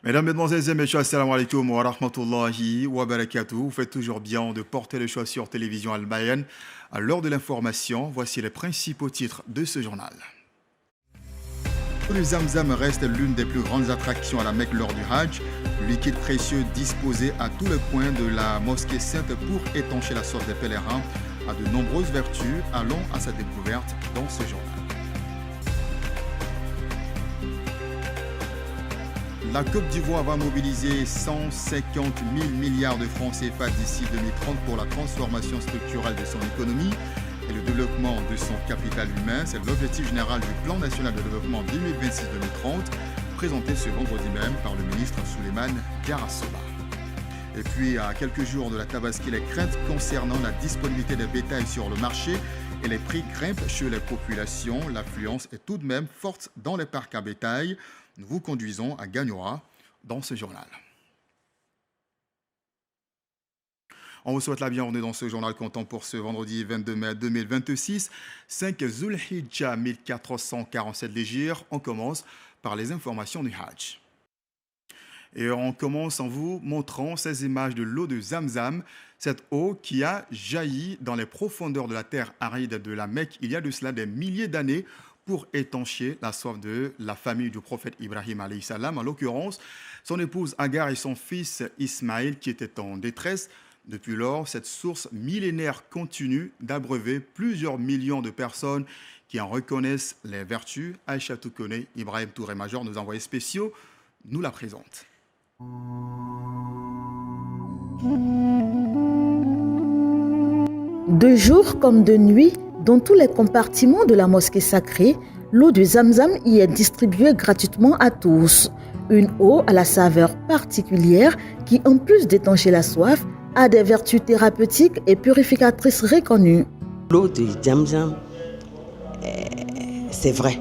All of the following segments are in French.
Mesdames, Mesdemoiselles et Messieurs, assalamu alaikum wa rahmatullahi wa barakatuh. Vous faites toujours bien de porter le choix sur Télévision Al-Bayan. À l'heure de l'information, voici les principaux titres de ce journal. Le Zamzam reste l'une des plus grandes attractions à la Mecque lors du Hajj. Le liquide précieux disposé à tous les coins de la mosquée sainte pour étancher la soif des pèlerins a de nombreuses vertus. Allons à sa découverte dans ce journal. La Côte d'Ivoire va mobiliser 150 000 milliards de francs CFA d'ici 2030 pour la transformation structurelle de son économie et le développement de son capital humain. C'est l'objectif général du Plan national de développement 2026-2030, présenté ce vendredi même par le ministre Souleymane Diarra-Soba. Et puis, à quelques jours de la Tabaski, les craintes concernant la disponibilité des bétails sur le marché et les prix grimpent chez les populations. L'affluence est tout de même forte dans les parcs à bétail. Nous vous conduisons à Gagnora dans ce journal. On vous souhaite la bienvenue dans ce journal comptant pour ce vendredi 22 mai 2026, 5 Zulhijja 1447 l'Hégire. On commence par les informations du Hajj. Et on commence en vous montrant ces images de l'eau de Zamzam, cette eau qui a jailli dans les profondeurs de la terre aride de la Mecque il y a de cela des milliers d'années pour étancher la soif de la famille du prophète Ibrahim alayhi salam, en l'occurrence son épouse Agar et son fils Ismaël qui étaient en détresse. Depuis lors, cette source millénaire continue d'abreuver plusieurs millions de personnes qui en reconnaissent les vertus. Aïcha Toukone, Ibrahim Touré Major, nos envoyés spéciaux, nous la présentent. De jour comme de nuit, dans tous les compartiments de la mosquée sacrée, l'eau de Zamzam y est distribuée gratuitement à tous. Une eau à la saveur particulière qui, en plus d'étancher la soif, a des vertus thérapeutiques et purificatrices reconnues. L'eau de Zamzam, c'est vrai.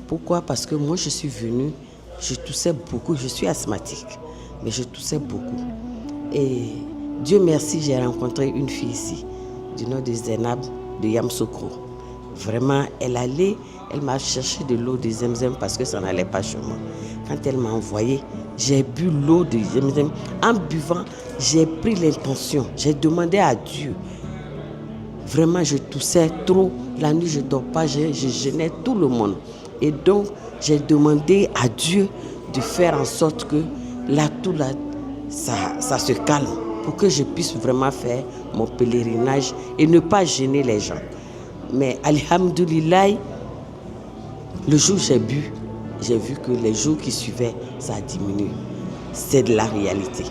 Pourquoi? Parce que moi je suis venue, je toussais beaucoup, je suis asthmatique, mais je toussais beaucoup. Et Dieu merci, j'ai rencontré une fille ici, du nom de Zainab de Yamsoukro. Vraiment, elle m'a cherché de l'eau de Zamzam parce que ça n'allait pas chez moi. Quand elle m'a envoyé, j'ai bu l'eau de Zamzam. En buvant, j'ai pris l'intention, j'ai demandé à Dieu. Vraiment, je toussais trop. La nuit, je ne dors pas, je gênais tout le monde. Et donc, j'ai demandé à Dieu de faire en sorte que ça se calme, pour que je puisse vraiment faire mon pèlerinage et ne pas gêner les gens. Mais alhamdoulilah, le jour où j'ai bu, j'ai vu que les jours qui suivaient, ça a diminué. C'est de la réalité.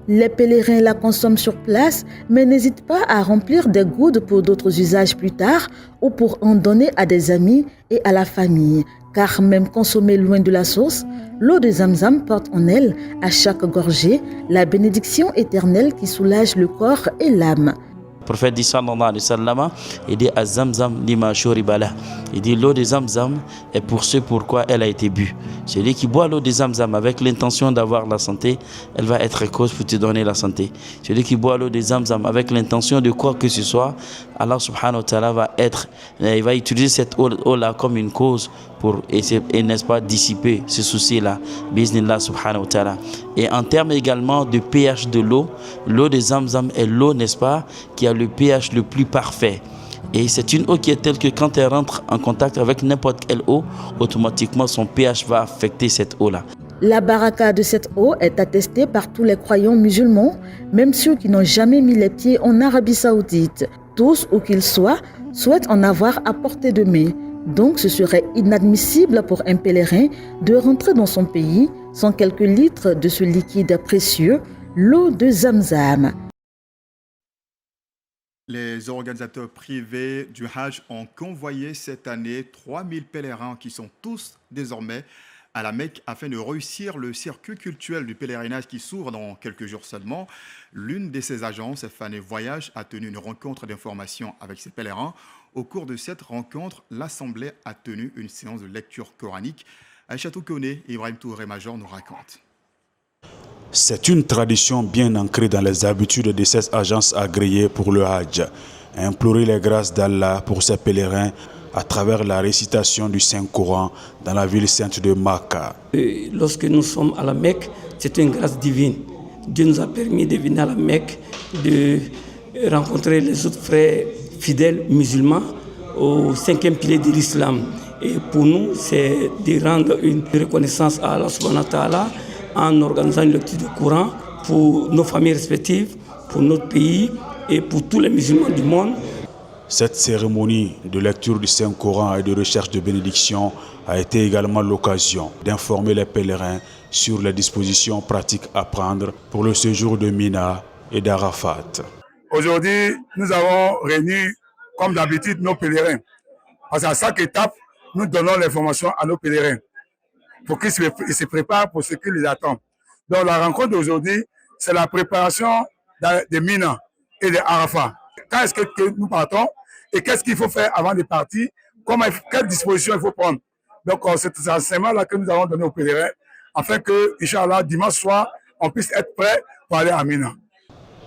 Les pèlerins la consomment sur place, mais n'hésitent pas à remplir des gouttes pour d'autres usages plus tard ou pour en donner à des amis et à la famille. Car même consommée loin de la source, l'eau de Zamzam porte en elle, à chaque gorgée, la bénédiction éternelle qui soulage le corps et l'âme. Le prophète dit sallallahu alayhi wa sallam, il dit à Zamzam lima shuribala. Il dit l'eau de Zamzam est pour ce pourquoi elle a été bue. Celui qui boit l'eau de Zamzam avec l'intention d'avoir la santé, elle va être cause pour te donner la santé. Celui qui boit l'eau de Zamzam avec l'intention de quoi que ce soit, Allah subhanahu wa ta'ala il va utiliser cette eau-là comme une cause pour, et n'est-ce pas, dissiper ce souci-là, bismillah subhanahu wa ta'ala. Et en termes également de pH de l'eau de Zamzam est l'eau, n'est-ce pas, qui a le pH le plus parfait. Et c'est une eau qui est telle que quand elle rentre en contact avec n'importe quelle eau, automatiquement son pH va affecter cette eau-là. La baraka de cette eau est attestée par tous les croyants musulmans, même ceux qui n'ont jamais mis les pieds en Arabie Saoudite. Tous, où qu'ils soient, souhaitent en avoir à portée de main. Donc ce serait inadmissible pour un pèlerin de rentrer dans son pays sans quelques litres de ce liquide précieux, l'eau de Zamzam. Les organisateurs privés du Hajj ont convoyé cette année 3000 pèlerins qui sont tous désormais à la Mecque afin de réussir le circuit culturel du pèlerinage qui s'ouvre dans quelques jours seulement. L'une de ces agences, Fané Voyage, a tenu une rencontre d'information avec ses pèlerins. Au cours de cette rencontre, l'Assemblée a tenu une séance de lecture coranique. Aïcha Toukone et Ibrahim Touré Major nous racontent. C'est une tradition bien ancrée dans les habitudes de ces agences agréées pour le Hajj. a imploré les grâces d'Allah pour ses pèlerins à travers la récitation du Saint-Coran dans la ville sainte de Makka. Lorsque nous sommes à la Mecque, c'est une grâce divine. Dieu nous a permis de venir à la Mecque, de rencontrer les autres frères fidèles musulmans au 5e pilier de l'islam. Et pour nous, c'est de rendre une reconnaissance à Allah subhanahu wa ta'ala en organisant une lecture du Coran pour nos familles respectives, pour notre pays et pour tous les musulmans du monde. Cette cérémonie de lecture du Saint-Coran et de recherche de bénédiction a été également l'occasion d'informer les pèlerins sur les dispositions pratiques à prendre pour le séjour de Mina et d'Arafat. Aujourd'hui, nous avons réuni, comme d'habitude, nos pèlerins. Parce qu'à chaque étape, nous donnons l'information à nos pèlerins pour qu'ils se préparent pour ce qui les attend. Donc la rencontre d'aujourd'hui, c'est la préparation de Mina et de Arafat. Quand est-ce que nous partons et qu'est-ce qu'il faut faire avant de partir, quelles dispositions il faut prendre. Donc c'est cet enseignement-là que nous avons donné aux pèlerins afin que, Inch'Allah, dimanche soir, on puisse être prêt pour aller à Mina.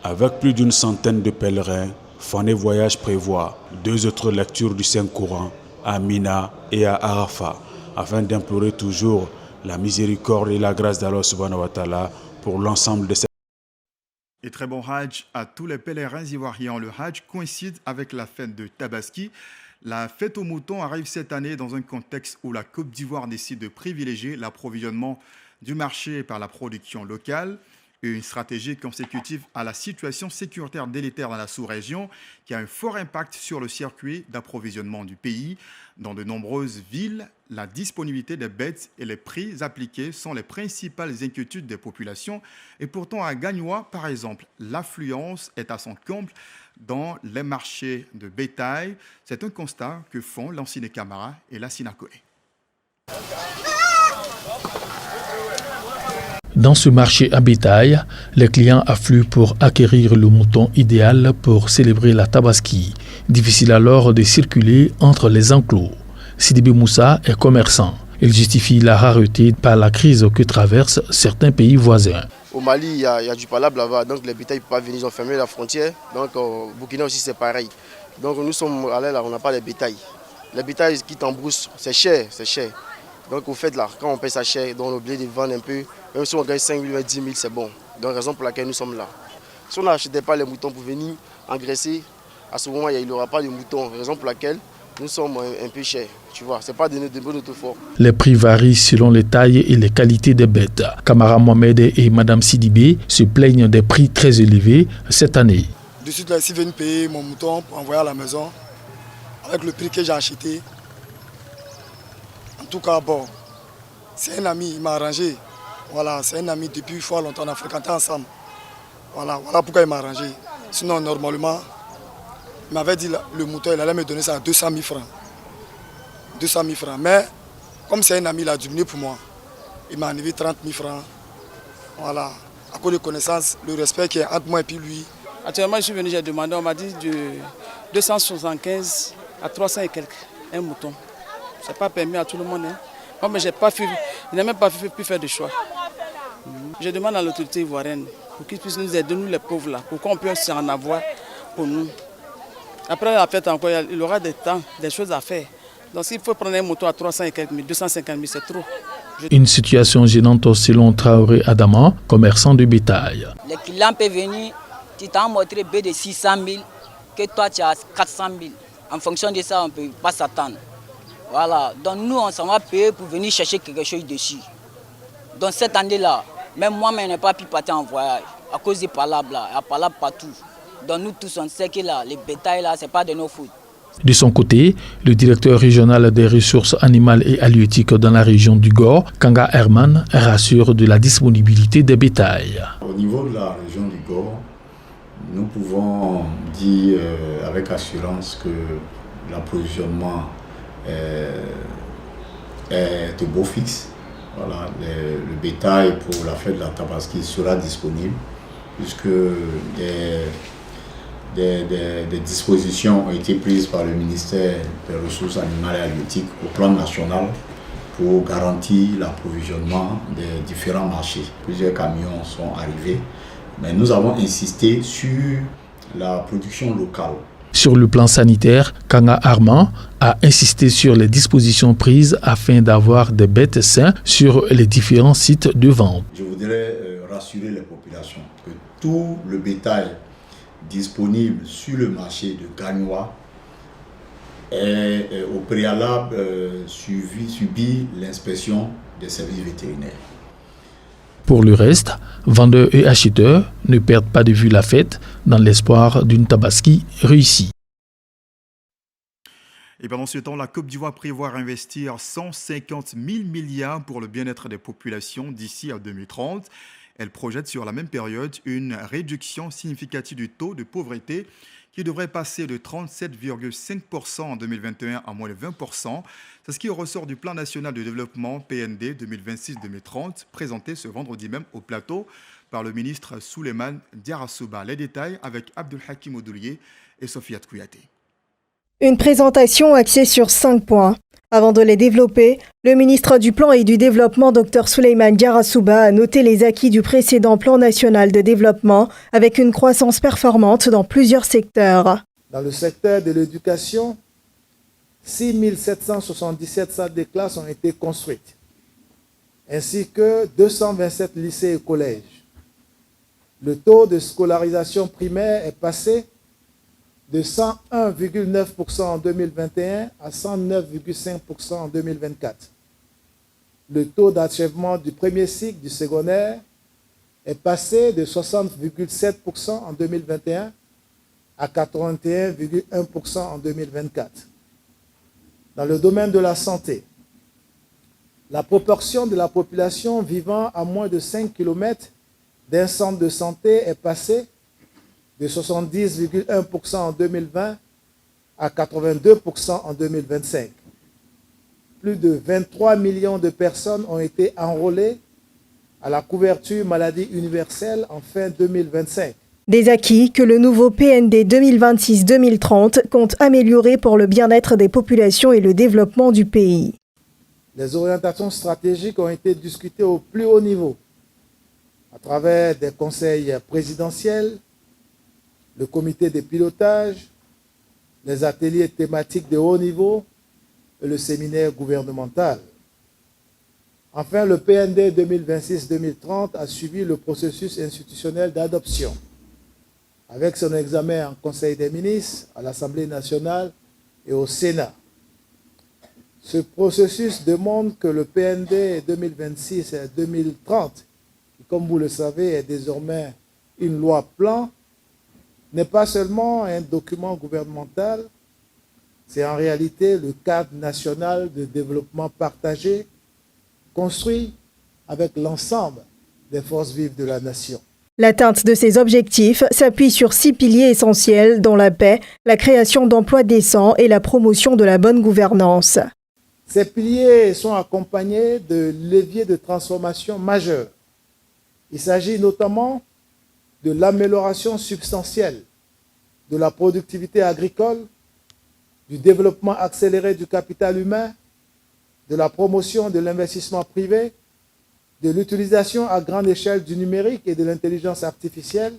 Avec plus d'une centaine de pèlerins, Fané Voyage prévoit 2 autres lectures du Saint-Coran à Mina et à Arafat, afin d'implorer toujours la miséricorde et la grâce d'Allah subhanahu wa ta'ala pour l'ensemble de ces. Et très bon Hajj à tous les pèlerins ivoiriens. Le Hajj coïncide avec la fête de Tabaski. La fête aux moutons arrive cette année dans un contexte où la Côte d'Ivoire décide de privilégier l'approvisionnement du marché par la production locale. Une stratégie consécutive à la situation sécuritaire délétère dans la sous-région qui a un fort impact sur le circuit d'approvisionnement du pays. Dans de nombreuses villes, la disponibilité des bêtes et les prix appliqués sont les principales inquiétudes des populations. Et pourtant, à Gagnois, par exemple, l'affluence est à son comble dans les marchés de bétail. C'est un constat que font Lancine Camara et Lassina Koé. Dans ce marché à bétail, les clients affluent pour acquérir le mouton idéal pour célébrer la Tabaski. Difficile alors de circuler entre les enclos. Sidibé Moussa est commerçant. Il justifie la rareté par la crise que traversent certains pays voisins. Au Mali, il y a du palabre là-bas, donc les bétails ne peuvent pas venir, ils ont fermé la frontière. Donc au Burkina aussi c'est pareil. Donc nous sommes allés là, on n'a pas les bétails. Les bétails qui t'embroussent, c'est cher, c'est cher. Donc au fait là, quand on paye ça cher, donc on est obligé de vendre un peu. Même si on gagne 5 000, 10 000, c'est bon. Donc raison pour laquelle nous sommes là. Si on n'achetait pas les moutons pour venir engraisser, à ce moment il n'y aura pas de moutons. Raison pour laquelle nous sommes un peu chers. Tu vois, c'est pas de bon autofort. Les prix varient selon les tailles et les qualités des bêtes. Kamara Mohamed et Madame Sidibé se plaignent des prix très élevés cette année. De suite là, si je viens payer mon mouton pour envoyer à la maison, avec le prix que j'ai acheté, en tout cas, bon, c'est un ami, il m'a arrangé. Voilà, c'est un ami depuis fort longtemps, on a fréquenté ensemble. Voilà pourquoi il m'a arrangé. Sinon, normalement, il m'avait dit le mouton, il allait me donner ça à 200 000 francs. 200 000 francs. Mais comme c'est un ami, il a diminué pour moi. Il m'a enlevé 30 000 francs. Voilà. À cause de connaissances, le respect qui est entre moi et puis lui. Actuellement, je suis venu, j'ai demandé, on m'a dit de 275 à 300 et quelques, un mouton. Ce n'est pas permis à tout le monde. Hein. Moi, mais je n'ai même pas pu faire de choix. Je demande à l'autorité ivoirienne pour qu'ils puissent nous aider, nous les pauvres là, pour qu'on puisse en avoir pour nous. Après la fête encore, il y aura des temps, des choses à faire. Donc s'il faut prendre un moto à 300 et quelques 250 000, c'est trop. Une situation gênante selon Traoré Adama, commerçant de bétail. Les clients peuvent venir, tu t'as montré B de 600 000, que toi tu as 400 000. En fonction de ça, on ne peut pas s'attendre. Voilà, donc nous on s'en va payer pour venir chercher quelque chose dessus. Donc cette année-là, même moi-même je n'ai pas pu partir en voyage à cause des palabres là, il y a palabres partout. Donc nous tous on sait que là, les bétails là, ce n'est pas de nos fautes. De son côté, le directeur régional des ressources animales et halieutiques dans la région du Gor, Kanga Herman, rassure de la disponibilité des bétails. Au niveau de la région du Gor, nous pouvons dire avec assurance que l'approvisionnement est au beau fixe. Voilà, le bétail pour la fête de la Tabaski sera disponible puisque des dispositions ont été prises par le ministère des Ressources animales et halieutiques au plan national pour garantir l'approvisionnement des différents marchés. Plusieurs camions sont arrivés, mais nous avons insisté sur la production locale. Sur le plan sanitaire, Kanga Armand a insisté sur les dispositions prises afin d'avoir des bêtes saines sur les différents sites de vente. Je voudrais rassurer les populations que tout le bétail disponible sur le marché de Gagnoa est au préalable subit l'inspection des services vétérinaires. Pour le reste, vendeurs et acheteurs ne perdent pas de vue la fête dans l'espoir d'une tabaski réussie. Et pendant ce temps, la Côte d'Ivoire prévoit investir 150 000 milliards pour le bien-être des populations d'ici à 2030. Elle projette sur la même période une réduction significative du taux de pauvreté qui devrait passer de 37,5% en 2021 à moins de 20%. C'est ce qui ressort du plan national de développement PND 2026-2030 présenté ce vendredi même au plateau par le ministre Souleymane Diarra-Souba. Les détails avec Abdul Hakim Odoulier et Sofiat Kouyaté. Une présentation axée sur 5 points. Avant de les développer, le ministre du Plan et du Développement, Dr Souleymane Diarra-Souba, a noté les acquis du précédent Plan national de développement avec une croissance performante dans plusieurs secteurs. Dans le secteur de l'éducation, 6 777 salles de classe ont été construites, ainsi que 227 lycées et collèges. Le taux de scolarisation primaire est passé de 101,9% en 2021 à 109,5% en 2024. Le taux d'achèvement du premier cycle du secondaire est passé de 60,7% en 2021 à 81,1% en 2024. Dans le domaine de la santé, la proportion de la population vivant à moins de 5 km d'un centre de santé est passée de 70,1% en 2020 à 82% en 2025. Plus de 23 millions de personnes ont été enrôlées à la couverture maladie universelle en fin 2025. Des acquis que le nouveau PND 2026-2030 compte améliorer pour le bien-être des populations et le développement du pays. Les orientations stratégiques ont été discutées au plus haut niveau à travers des conseils présidentiels, le comité de pilotage, les ateliers thématiques de haut niveau et le séminaire gouvernemental. Enfin, le PND 2026-2030 a suivi le processus institutionnel d'adoption, avec son examen en Conseil des ministres, à l'Assemblée nationale et au Sénat. Ce processus demande que le PND 2026-2030, qui, comme vous le savez, est désormais une loi plan, n'est pas seulement un document gouvernemental, c'est en réalité le cadre national de développement partagé, construit avec l'ensemble des forces vives de la nation. L'atteinte de ces objectifs s'appuie sur 6 piliers essentiels, dont la paix, la création d'emplois décents et la promotion de la bonne gouvernance. Ces piliers sont accompagnés de leviers de transformation majeurs. Il s'agit notamment de l'amélioration substantielle de la productivité agricole, du développement accéléré du capital humain, de la promotion de l'investissement privé, de l'utilisation à grande échelle du numérique et de l'intelligence artificielle,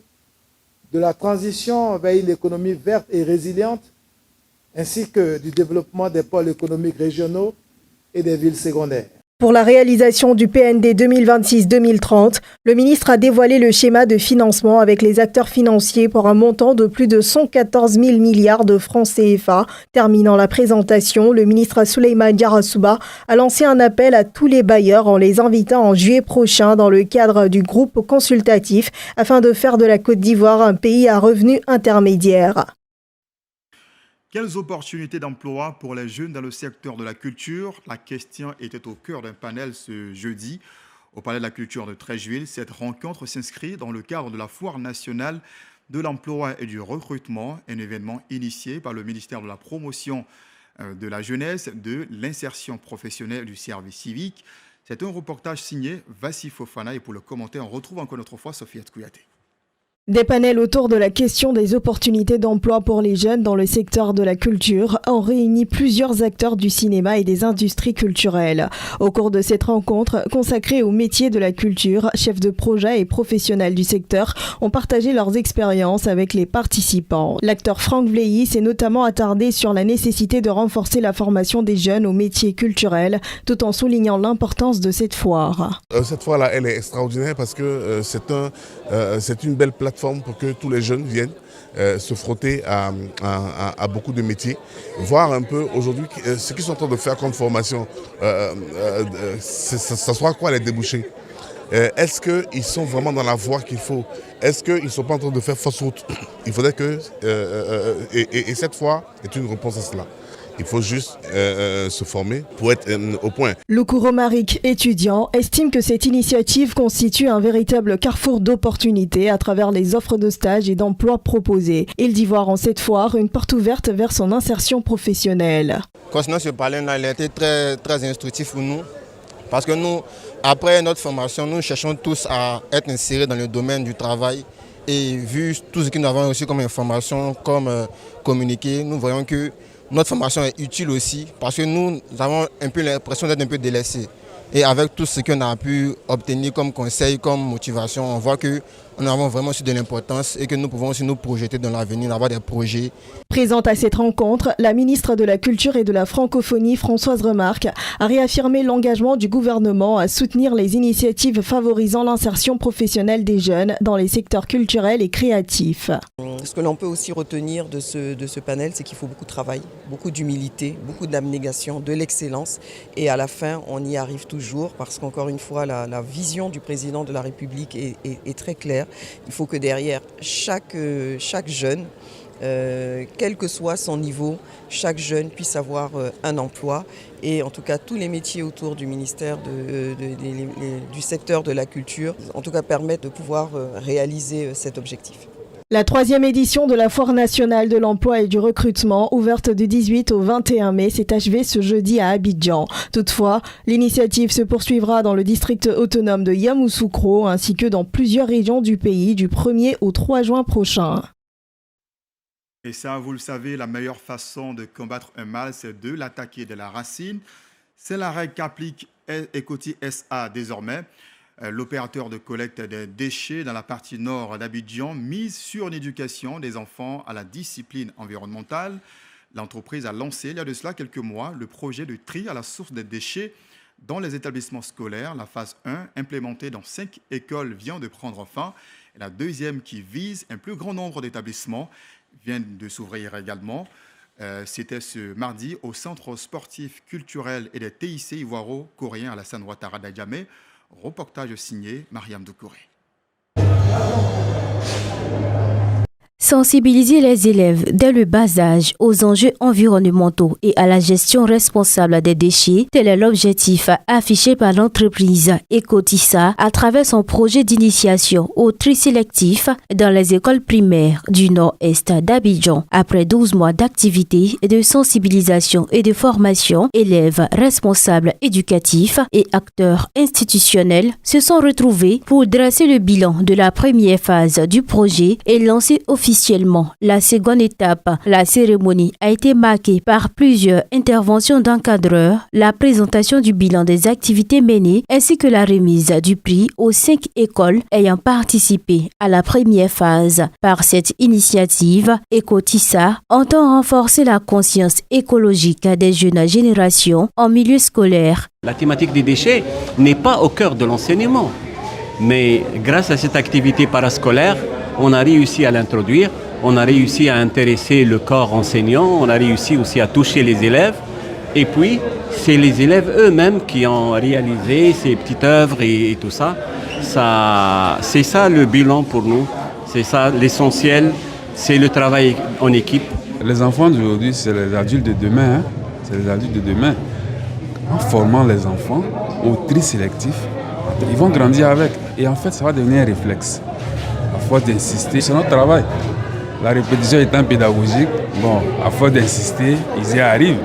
de la transition vers une économie verte et résiliente, ainsi que du développement des pôles économiques régionaux et des villes secondaires. Pour la réalisation du PND 2026-2030, le ministre a dévoilé le schéma de financement avec les acteurs financiers pour un montant de plus de 114 000 milliards de francs CFA. Terminant la présentation, le ministre Souleymane Diarra-Souba a lancé un appel à tous les bailleurs en les invitant en juillet prochain dans le cadre du groupe consultatif afin de faire de la Côte d'Ivoire un pays à revenus intermédiaires. Quelles opportunités d'emploi pour les jeunes dans le secteur de la culture? La question était au cœur d'un panel ce jeudi au Palais de la Culture de Treichville. Cette rencontre s'inscrit dans le cadre de la Foire nationale de l'emploi et du recrutement, un événement initié par le ministère de la Promotion de la jeunesse, de l'insertion professionnelle et du service civique. C'est un reportage signé Vassi Fofana et pour le commenter, on retrouve encore une autre fois Sofiat Kouyaté. Des panels autour de la question des opportunités d'emploi pour les jeunes dans le secteur de la culture ont réuni plusieurs acteurs du cinéma et des industries culturelles. Au cours de cette rencontre consacrée aux métiers de la culture, chefs de projet et professionnels du secteur ont partagé leurs expériences avec les participants. L'acteur Franck Vleilly s'est notamment attardé sur la nécessité de renforcer la formation des jeunes aux métiers culturels, tout en soulignant l'importance de cette foire. Cette foire-là, elle est extraordinaire parce que c'est une belle plateforme pour que tous les jeunes viennent se frotter à beaucoup de métiers, voir un peu aujourd'hui ce qu'ils sont en train de faire comme formation, ça sera quoi les débouchés. Est-ce qu'ils sont vraiment dans la voie qu'il faut? Est-ce qu'ils ne sont pas en train de faire fausse route? Il faudrait que... et cette fois est une réponse à cela. Il faut juste se former pour être au point. Loukou Romaric, étudiant, estime que cette initiative constitue un véritable carrefour d'opportunités à travers les offres de stage et d'emploi proposées. Il dit voir en cette foire une porte ouverte vers son insertion professionnelle. Concernant ce panel-là, il a été très instructif pour nous. Parce que nous, après notre formation, nous cherchons tous à être insérés dans le domaine du travail. Et vu tout ce que nous avons aussi comme information, comme communiqué, nous voyons que notre formation est utile aussi parce que nous avons un peu l'impression d'être un peu délaissés. Et avec tout ce qu'on a pu obtenir comme conseil, comme motivation, on voit que nous avons vraiment aussi de l'importance et que nous pouvons aussi nous projeter dans l'avenir, avoir des projets. Présente à cette rencontre, la ministre de la Culture et de la Francophonie, Françoise Remarque, a réaffirmé l'engagement du gouvernement à soutenir les initiatives favorisant l'insertion professionnelle des jeunes dans les secteurs culturels et créatifs. Ce que l'on peut aussi retenir de ce panel, c'est qu'il faut beaucoup de travail, beaucoup d'humilité, beaucoup d'abnégation, de l'excellence. Et à la fin, on y arrive toujours parce qu'encore une fois, la vision du président de la République est très claire. Il faut que derrière chaque jeune, quel que soit son niveau, chaque jeune puisse avoir un emploi. Et en tout cas, tous les métiers autour du ministère du secteur de la culture, en tout cas, permettent de pouvoir réaliser cet objectif. La 3e édition de la Foire nationale de l'emploi et du recrutement, ouverte du 18 au 21 mai, s'est achevée ce jeudi à Abidjan. Toutefois, l'initiative se poursuivra dans le district autonome de Yamoussoukro ainsi que dans plusieurs régions du pays du 1er au 3 juin prochain. Et ça, vous le savez, la meilleure façon de combattre un mal, c'est de l'attaquer de la racine. C'est la règle qu'applique Ecoti SA désormais. L'opérateur de collecte des déchets dans la partie nord d'Abidjan mise sur l'éducation des enfants à la discipline environnementale. L'entreprise a lancé il y a de cela quelques mois le projet de tri à la source des déchets dans les établissements scolaires. La phase 1, implémentée dans 5 écoles, vient de prendre fin. Et la deuxième, qui vise un plus grand nombre d'établissements, vient de s'ouvrir également. C'était ce mardi au Centre sportif culturel et des TIC ivoiro-coréen Alassane Ouattara d'Adjamé. Reportage signé Mariam Doucouré. Sensibiliser les élèves dès le bas âge aux enjeux environnementaux et à la gestion responsable des déchets, tel est l'objectif affiché par l'entreprise Ecotissa à travers son projet d'initiation au tri sélectif dans les écoles primaires du nord-est d'Abidjan. Après 12 mois d'activité, de sensibilisation et de formation, élèves, responsables éducatifs et acteurs institutionnels se sont retrouvés pour dresser le bilan de la première phase du projet et lancer officiellement la seconde étape. La cérémonie a été marquée par plusieurs interventions d'encadreurs, la présentation du bilan des activités menées ainsi que la remise du prix aux 5 écoles ayant participé à la première phase. Par cette initiative, Ecotissa entend renforcer la conscience écologique des jeunes générations en milieu scolaire. La thématique des déchets n'est pas au cœur de l'enseignement, mais grâce à cette activité parascolaire, on a réussi à l'introduire, on a réussi à intéresser le corps enseignant, on a réussi aussi à toucher les élèves. Et puis, c'est les élèves eux-mêmes qui ont réalisé ces petites œuvres et tout ça. C'est ça le bilan pour nous, c'est ça l'essentiel, c'est le travail en équipe. Les enfants d'aujourd'hui, c'est les adultes de demain. C'est les adultes de demain. En formant les enfants au tri sélectif, ils vont grandir avec. Et en fait, ça va devenir un réflexe. À force d'insister, c'est notre travail. La répétition étant pédagogique, à force d'insister, ils y arrivent.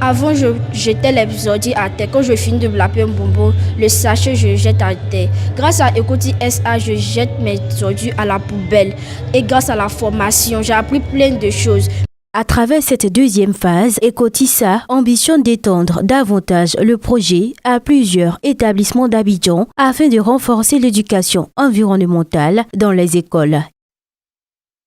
Avant, je jetais les ordi à terre. Quand je finis de laver un bonbon, le sachet, je jette à terre. Grâce à Ecoti SA, je jette mes ordures à la poubelle. Et grâce à la formation, j'ai appris plein de choses. À travers cette deuxième phase, Ecotissa ambitionne d'étendre davantage le projet à plusieurs établissements d'Abidjan afin de renforcer l'éducation environnementale dans les écoles.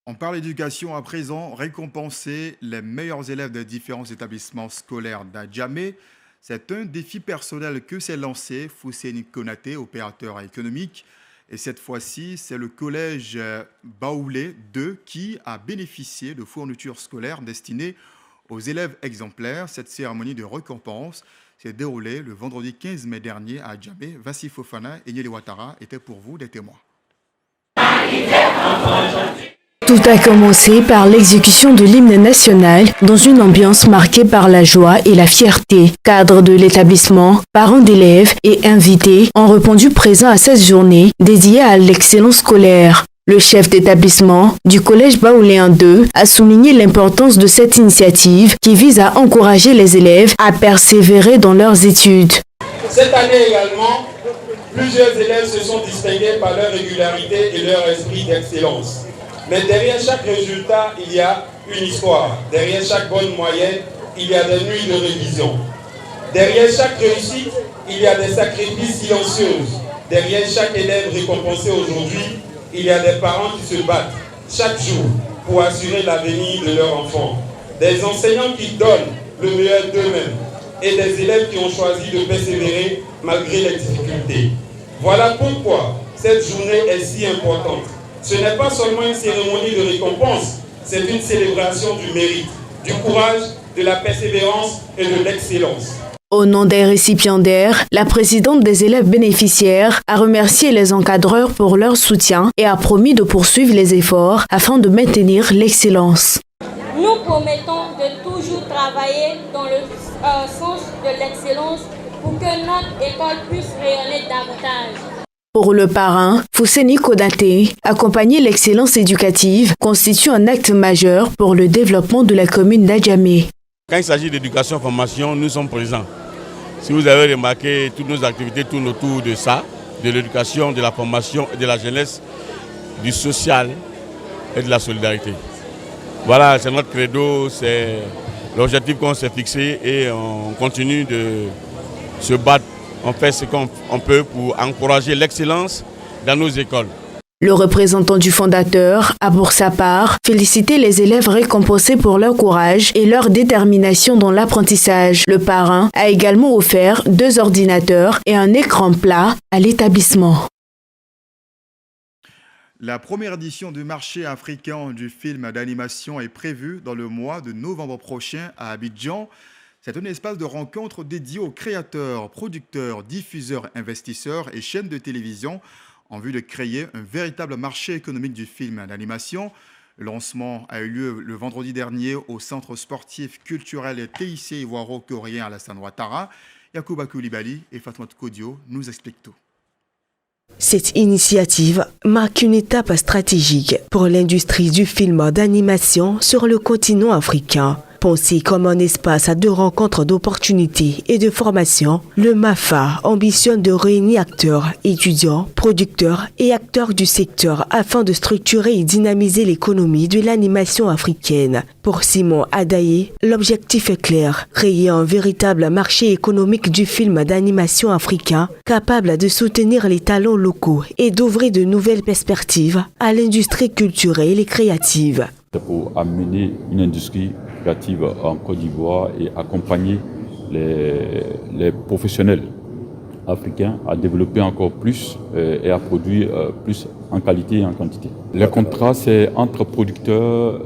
On parle d'éducation à présent, récompenser les meilleurs élèves des différents établissements scolaires d'Adjamé. C'est un défi personnel que s'est lancé Fousséni Konaté, opérateur économique. Et cette fois-ci, c'est le collège Baoulé 2 qui a bénéficié de fournitures scolaires destinées aux élèves exemplaires. Cette cérémonie de récompense s'est déroulée le vendredi 15 mai dernier à Adjamé. Vassi Fofana et Nieli Ouattara étaient pour vous des témoins. Tout a commencé par l'exécution de l'hymne national dans une ambiance marquée par la joie et la fierté. Cadres de l'établissement, parents d'élèves et invités ont répondu présents à cette journée dédiée à l'excellence scolaire. Le chef d'établissement du collège Baoulé 2 a souligné l'importance de cette initiative qui vise à encourager les élèves à persévérer dans leurs études. Cette année également, plusieurs élèves se sont distingués par leur régularité et leur esprit d'excellence. Mais derrière chaque résultat, il y a une histoire. Derrière chaque bonne moyenne, il y a des nuits de révision. Derrière chaque réussite, il y a des sacrifices silencieux. Derrière chaque élève récompensé aujourd'hui, il y a des parents qui se battent chaque jour pour assurer l'avenir de leur enfant. Des enseignants qui donnent le meilleur d'eux-mêmes et des élèves qui ont choisi de persévérer malgré les difficultés. Voilà pourquoi cette journée est si importante. Ce n'est pas seulement une cérémonie de récompense, c'est une célébration du mérite, du courage, de la persévérance et de l'excellence. Au nom des récipiendaires, la présidente des élèves bénéficiaires a remercié les encadreurs pour leur soutien et a promis de poursuivre les efforts afin de maintenir l'excellence. Nous promettons de toujours travailler dans le sens de l'excellence pour que notre école puisse rayonner davantage. Pour le parrain, Fousséni Konaté, accompagner l'excellence éducative constitue un acte majeur pour le développement de la commune d'Adjamé. Quand il s'agit d'éducation et formation, nous sommes présents. Si vous avez remarqué, toutes nos activités tournent autour de ça, de l'éducation, de la formation et de la jeunesse, du social et de la solidarité. Voilà, c'est notre credo, c'est l'objectif qu'on s'est fixé et on continue de se battre. On fait ce qu'on peut pour encourager l'excellence dans nos écoles. Le représentant du fondateur a pour sa part félicité les élèves récompensés pour leur courage et leur détermination dans l'apprentissage. Le parrain a également offert 2 ordinateurs et un écran plat à l'établissement. La première édition du marché africain du film d'animation est prévue dans le mois de novembre prochain à Abidjan. C'est un espace de rencontre dédié aux créateurs, producteurs, diffuseurs, investisseurs et chaînes de télévision en vue de créer un véritable marché économique du film d'animation. Le lancement a eu lieu le vendredi dernier au centre sportif culturel TIC ivoiro-coréen Alassane Ouattara. Yacouba Koulibaly et Fatoumatou Kodio nous expliquent tout. Cette initiative marque une étape stratégique pour l'industrie du film d'animation sur le continent africain. Pensé comme un espace de rencontre d'opportunités et de formation, le MAFA ambitionne de réunir acteurs, étudiants, producteurs et acteurs du secteur afin de structurer et dynamiser l'économie de l'animation africaine. Pour Simon Adaye, l'objectif est clair, créer un véritable marché économique du film d'animation africain capable de soutenir les talents locaux et d'ouvrir de nouvelles perspectives à l'industrie culturelle et créative. Pour amener une industrie créative en Côte d'Ivoire et accompagner les professionnels africains à développer encore plus et à produire plus en qualité et en quantité. Les contrats, c'est entre producteurs,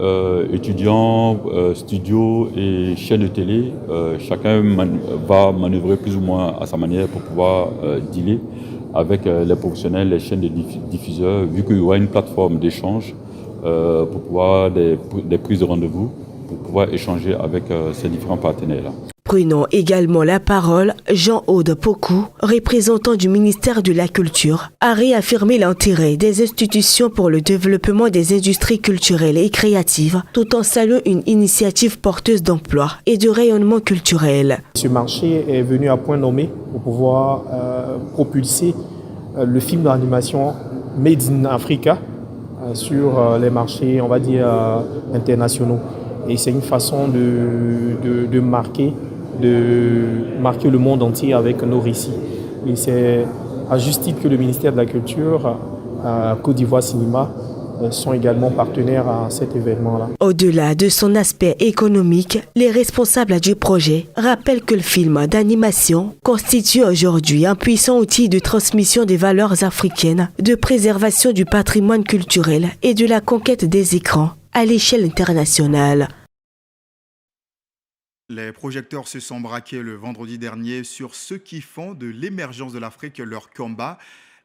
étudiants, studios et chaînes de télé. Chacun va manœuvrer plus ou moins à sa manière pour pouvoir dealer avec les professionnels, les chaînes de diffuseurs, vu qu'il y aura une plateforme d'échange pour pouvoir des prises de rendez-vous, pour pouvoir échanger avec ces différents partenaires-là. Prenons également la parole, Jean-Aude Pokou, représentant du ministère de la Culture, a réaffirmé l'intérêt des institutions pour le développement des industries culturelles et créatives, tout en saluant une initiative porteuse d'emploi et de rayonnement culturel. Ce marché est venu à point nommé pour pouvoir propulser le film d'animation Made in Africa sur les marchés, on va dire, internationaux. Et c'est une façon de marquer le monde entier avec nos récits. Et c'est à juste titre que le ministère de la Culture, Côte d'Ivoire Cinéma, sont également partenaires à cet événement-là. Au-delà de son aspect économique, les responsables du projet rappellent que le film d'animation constitue aujourd'hui un puissant outil de transmission des valeurs africaines, de préservation du patrimoine culturel et de la conquête des écrans à l'échelle internationale. Les projecteurs se sont braqués le vendredi dernier sur ceux qui font de l'émergence de l'Afrique leur combat.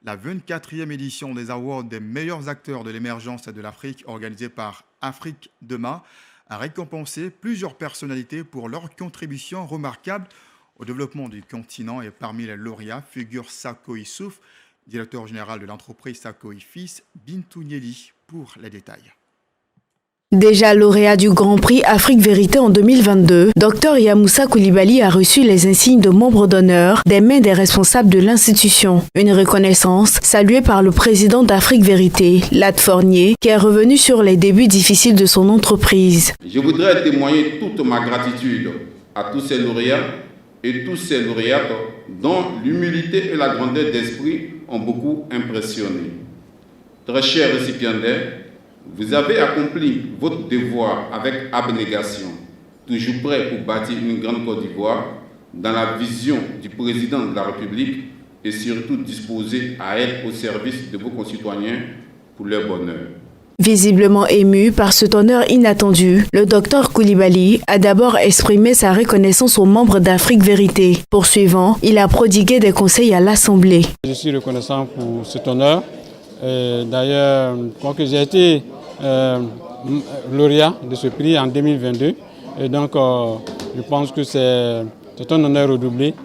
La 24e édition des Awards des meilleurs acteurs de l'émergence de l'Afrique, organisée par Afrique Demain, a récompensé plusieurs personnalités pour leur contribution remarquable au développement du continent. Et parmi les lauréats figure Sako Issouf, directeur général de l'entreprise Sako Fils, Bintou Nieli, pour les détails. Déjà lauréat du Grand Prix Afrique Vérité en 2022, Dr Yamoussa Koulibaly a reçu les insignes de membre d'honneur des mains des responsables de l'institution. Une reconnaissance saluée par le président d'Afrique Vérité, Lat Fournier, qui est revenu sur les débuts difficiles de son entreprise. Je voudrais témoigner toute ma gratitude à tous ces lauréats et tous ces lauréates dont l'humilité et la grandeur d'esprit ont beaucoup impressionné. Très chers récipiendaires, vous avez accompli votre devoir avec abnégation, toujours prêt pour bâtir une grande Côte d'Ivoire dans la vision du président de la République et surtout disposé à être au service de vos concitoyens pour leur bonheur. Visiblement ému par cet honneur inattendu, le docteur Koulibaly a d'abord exprimé sa reconnaissance aux membres d'Afrique Vérité. Poursuivant, il a prodigué des conseils à l'Assemblée. Je suis reconnaissant pour cet honneur. D'ailleurs, que j'ai été lauréat de ce prix en 2022. Et donc, je pense que c'est un honneur redoublé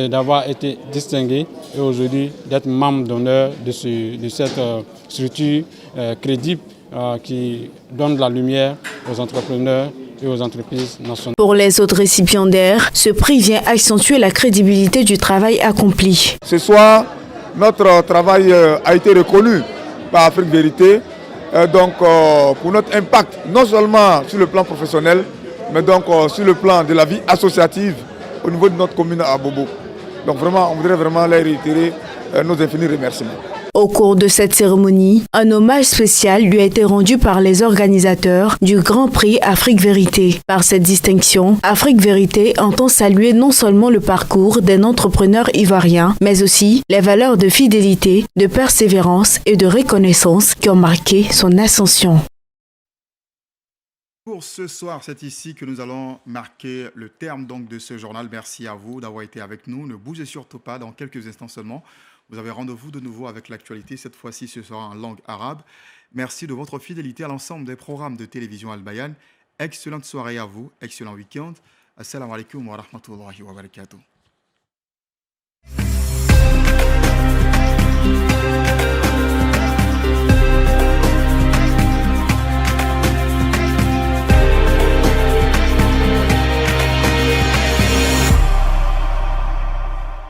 d'avoir été distingué et aujourd'hui d'être membre d'honneur de cette structure crédible qui donne de la lumière aux entrepreneurs et aux entreprises nationales. Pour les autres récipiendaires, ce prix vient accentuer la crédibilité du travail accompli. Ce soir, notre travail a été reconnu par Afrique Vérité. Donc, pour notre impact, non seulement sur le plan professionnel, mais donc sur le plan de la vie associative au niveau de notre commune à Bobo. Donc vraiment, on voudrait vraiment leur réitérer nos infinis remerciements. Au cours de cette cérémonie, un hommage spécial lui a été rendu par les organisateurs du Grand Prix Afrique Vérité. Par cette distinction, Afrique Vérité entend saluer non seulement le parcours d'un entrepreneur ivoirien, mais aussi les valeurs de fidélité, de persévérance et de reconnaissance qui ont marqué son ascension. Pour ce soir, c'est ici que nous allons marquer le terme donc de ce journal. Merci à vous d'avoir été avec nous. Ne bougez surtout pas, dans quelques instants seulement. Vous avez rendez-vous de nouveau avec l'actualité. Cette fois-ci, ce sera en langue arabe. Merci de votre fidélité à l'ensemble des programmes de télévision Al-Bayan. Excellente soirée à vous, excellent week-end. Assalamu alaikum wa rahmatullahi wa barakatuh.